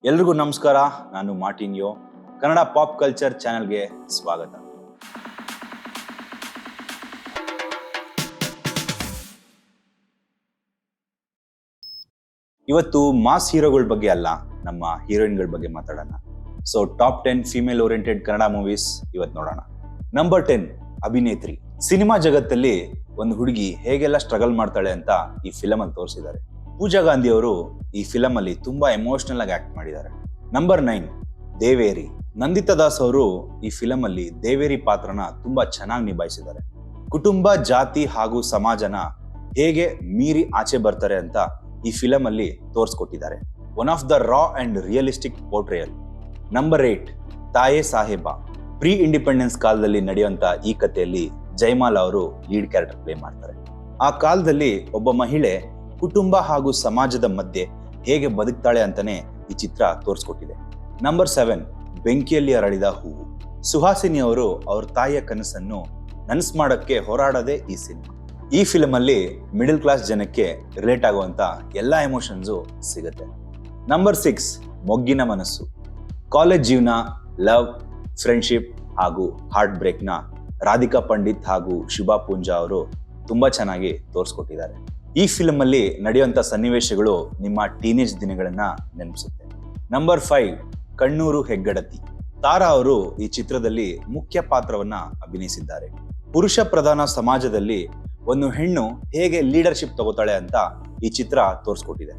ಎಲ್ರಿಗೂ ನಮಸ್ಕಾರ. ನಾನು ಮಾರ್ಟಿನ್ಯೋ. ಕನ್ನಡ ಪಾಪ್ ಕಲ್ಚರ್ ಚಾನೆಲ್ಗೆ ಸ್ವಾಗತ. ಇವತ್ತು ಮಾಸ್ ಹೀರೋಗಳ ಬಗ್ಗೆ ಅಲ್ಲ, ನಮ್ಮ ಹೀರೋಯಿನ್ಗಳ ಬಗ್ಗೆ ಮಾತಾಡೋಣ. So top 10 female oriented Kannada movies ಇವತ್ತು ನೋಡೋಣ. ನಂಬರ್ 10 ಅಭಿನೇತ್ರಿ. ಸಿನಿಮಾ ಜಗತ್ತಲ್ಲಿ ಒಂದು ಹುಡುಗಿ ಹೇಗೆಲ್ಲ ಸ್ಟ್ರಗಲ್ ಮಾಡ್ತಾಳೆ ಅಂತ ಈ ಫಿಲಮ್ ಅಲ್ಲಿ ತೋರಿಸಿದ್ದಾರೆ. ಪೂಜಾ ಗಾಂಧಿ ಅವರು ಈ ಫಿಲಮ್ ಅಲ್ಲಿ ತುಂಬಾ ಎಮೋಷನಲ್ ಆಗಿ ಆಕ್ಟ್ ಮಾಡಿದ್ದಾರೆ. ನಂಬರ್ 9 ದೇವೇರಿ. ನಂದಿತಾ ದಾಸ್ ಅವರು ಈ ಫಿಲಮ್ ಅಲ್ಲಿ ದೇವೇರಿ ಪಾತ್ರನ ತುಂಬಾ ಚೆನ್ನಾಗಿ ನಿಭಾಯಿಸಿದ್ದಾರೆ. ಕುಟುಂಬ, ಜಾತಿ ಹಾಗೂ ಸಮಾಜನ ಹೇಗೆ ಮೀರಿ ಆಚೆ ಬರ್ತಾರೆ ಅಂತ ಈ ಫಿಲಮ್ ಅಲ್ಲಿ ತೋರಿಸ್ಕೊಟ್ಟಿದ್ದಾರೆ. One of the raw and realistic portrayal. Number 8 Thaye Saheb. Pre independence ಕಾಲದಲ್ಲಿ ನಡೆಯುವಂತ ಈ ಕಥೆಯಲ್ಲಿ ಜೈಮಾಲ್ ಅವರು ಲೀಡ್ ಕ್ಯಾರೆಕ್ಟರ್ ಪ್ಲೇ ಮಾಡ್ತಾರೆ. ಆ ಕಾಲದಲ್ಲಿ ಒಬ್ಬ ಮಹಿಳೆ ಕುಟುಂಬ ಹಾಗೂ ಸಮಾಜದ ಮಧ್ಯೆ ಹೇಗೆ ಬದುಕ್ತಾಳೆ ಅಂತಾನೆ ಈ ಚಿತ್ರ ತೋರಿಸ್ಕೊಟ್ಟಿದೆ. ನಂಬರ್ 7 ಬೆಂಕಿಯಲ್ಲಿ ಅರಳಿದ ಹೂವು. ಸುಹಾಸಿನಿ ಅವರು ಅವ್ರ ತಾಯಿಯ ಕನಸನ್ನು ನನಸು ಮಾಡಕ್ಕೆ ಹೋರಾಡೋದೇ ಈ ಸಿನಿಮಾ. ಈ ಫಿಲಮ್ ಅಲ್ಲಿ ಮಿಡಲ್ ಕ್ಲಾಸ್ ಜನಕ್ಕೆ ರಿಲೇಟ್ ಆಗುವಂತ ಎಲ್ಲಾ ಎಮೋಷನ್ಸು ಸಿಗುತ್ತೆ. ನಂಬರ್ 6 ಮೊಗ್ಗಿನ ಮನಸ್ಸು. ಕಾಲೇಜ್ ಜೀವನ, ಲವ್, ಫ್ರೆಂಡ್ಶಿಪ್ ಹಾಗೂ ಹಾರ್ಟ್ ಬ್ರೇಕ್ ನ ರಾಧಿಕಾ ಪಂಡಿತ್ ಹಾಗೂ ಶುಭಾ ಪೂಂಜಾ ಅವರು ತುಂಬಾ ಚೆನ್ನಾಗಿ ತೋರಿಸ್ಕೊಟ್ಟಿದ್ದಾರೆ. ಈ ಫಿಲಮ್ ಅಲ್ಲಿ ನಡೆಯುವಂತ ಸನ್ನಿವೇಶಗಳು ನಿಮ್ಮ ಟೀನೇಜ್ ದಿನಗಳನ್ನ ನೆನಪಿಸುತ್ತೆ. ನಂಬರ್ 5 ಕಣ್ಣೂರು ಹೆಗ್ಗಡತಿ. ತಾರಾ ಅವರು ಈ ಚಿತ್ರದಲ್ಲಿ ಮುಖ್ಯ ಪಾತ್ರವನ್ನ ಅಭಿನಯಿಸಿದ್ದಾರೆ. ಪುರುಷ ಪ್ರಧಾನ ಸಮಾಜದಲ್ಲಿ ಒಂದು ಹೆಣ್ಣು ಹೇಗೆ ಲೀಡರ್ಶಿಪ್ ತಗೋತಾಳೆ ಅಂತ ಈ ಚಿತ್ರ ತೋರಿಸ್ಕೊಟ್ಟಿದೆ.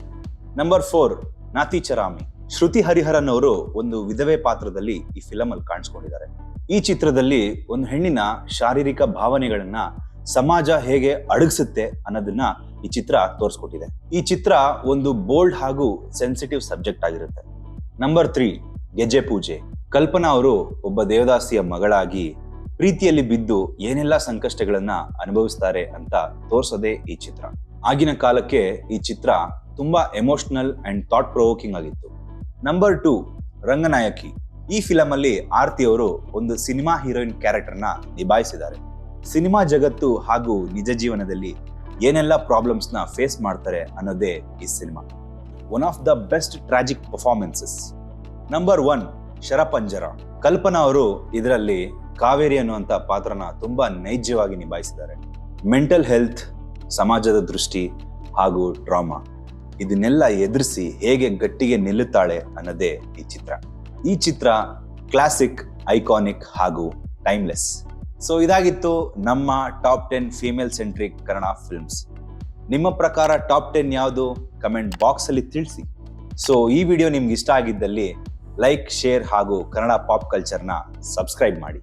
ನಂಬರ್ 4 ನಾತಿ ಚರಾಮಿ. ಶ್ರುತಿ ಹರಿಹರನ್ ಅವರು ಒಂದು ವಿಧವೆ ಪಾತ್ರದಲ್ಲಿ ಈ ಫಿಲಮ್ ಅಲ್ಲಿ ಕಾಣಿಸ್ಕೊಂಡಿದ್ದಾರೆ. ಈ ಚಿತ್ರದಲ್ಲಿ ಒಂದು ಹೆಣ್ಣಿನ ಶಾರೀರಿಕ ಭಾವನೆಗಳನ್ನ ಸಮಾಜ ಹೇಗೆ ಅಡಗಿಸುತ್ತೆ ಅನ್ನೋದನ್ನ ಈ ಚಿತ್ರ ತೋರಿಸ್ಕೊಟ್ಟಿದೆ. ಈ ಚಿತ್ರ ಒಂದು ಬೋಲ್ಡ್ ಹಾಗೂ ಸೆನ್ಸಿಟಿವ್ ಸಬ್ಜೆಕ್ಟ್ ಆಗಿರುತ್ತೆ. ನಂಬರ್ 3 ಗೆಜ್ಜೆ ಪೂಜೆ. ಕಲ್ಪನಾ ಅವರು ಒಬ್ಬ ದೇವದಾಸಿಯ ಮಗಳಾಗಿ ಪ್ರೀತಿಯಲ್ಲಿ ಬಿದ್ದು ಏನೆಲ್ಲ ಸಂಕಷ್ಟಗಳನ್ನ ಅನುಭವಿಸ್ತಾರೆ ಅಂತ ತೋರಿಸೋದೇ ಈ ಚಿತ್ರ. ಆಗಿನ ಕಾಲಕ್ಕೆ ಈ ಚಿತ್ರ ತುಂಬಾ ಎಮೋಷನಲ್ ಅಂಡ್ ಥಾಟ್ ಪ್ರೊವೋಕಿಂಗ್ ಆಗಿತ್ತು. ನಂಬರ್ 2 ರಂಗನಾಯಕಿ. ಈ ಫಿಲಮ್ ಅಲ್ಲಿ ಆರ್ತಿ ಅವರು ಒಂದು ಸಿನಿಮಾ ಹೀರೋಯಿನ್ ಕ್ಯಾರೆಕ್ಟರ್ನ ನಿಭಾಯಿಸಿದ್ದಾರೆ. ಸಿನಿಮಾ ಜಗತ್ತು ಹಾಗೂ ನಿಜ ಜೀವನದಲ್ಲಿ ಏನೆಲ್ಲ ಪ್ರಾಬ್ಲಮ್ಸ್ ನ ಫೇಸ್ ಮಾಡ್ತಾರೆ ಅನ್ನೋದೇ ಈ cinema. One of the best tragic performances. Number 1 Sharapanjara. ಕಲ್ಪನಾ ಅವರು ಇದರಲ್ಲಿ ಕಾವೇರಿ ಅನ್ನುವಂತ ಪಾತ್ರನ ತುಂಬಾ ನೈಜವಾಗಿ ನಿಭಾಯಿಸಿದ್ದಾರೆ. ಮೆಂಟಲ್ ಹೆಲ್ತ್, ಸಮಾಜದ ದೃಷ್ಟಿ ಹಾಗೂ ಟ್ರಾಮಾ ಇದನ್ನೆಲ್ಲ ಎದುರಿಸಿ ಹೇಗೆ ಗಟ್ಟಿಗೆ ನಿಲ್ಲುತ್ತಾಳೆ ಅನ್ನೋದೇ ಈ ಚಿತ್ರ. ಈ ಚಿತ್ರ ಕ್ಲಾಸಿಕ್, ಐಕಾನಿಕ್ ಹಾಗೂ ಟೈಮ್ಲೆಸ್. ಸೊ ಇದಾಗಿತ್ತು ನಮ್ಮ top 10 female centric Kannada films. ನಿಮ್ಮ ಪ್ರಕಾರ ಟಾಪ್ 10 ಯಾವುದು? ಕಮೆಂಟ್ ಬಾಕ್ಸ್ ಅಲ್ಲಿ ತಿಳಿಸಿ. ಸೊ ಈ ವಿಡಿಯೋ ನಿಮ್ಗೆ ಇಷ್ಟ ಆಗಿದ್ದಲ್ಲಿ ಲೈಕ್, ಶೇರ್ ಹಾಗೂ ಕನ್ನಡ ಪಾಪ್ ಕಲ್ಚರ್ನ ಸಬ್ಸ್ಕ್ರೈಬ್ ಮಾಡಿ.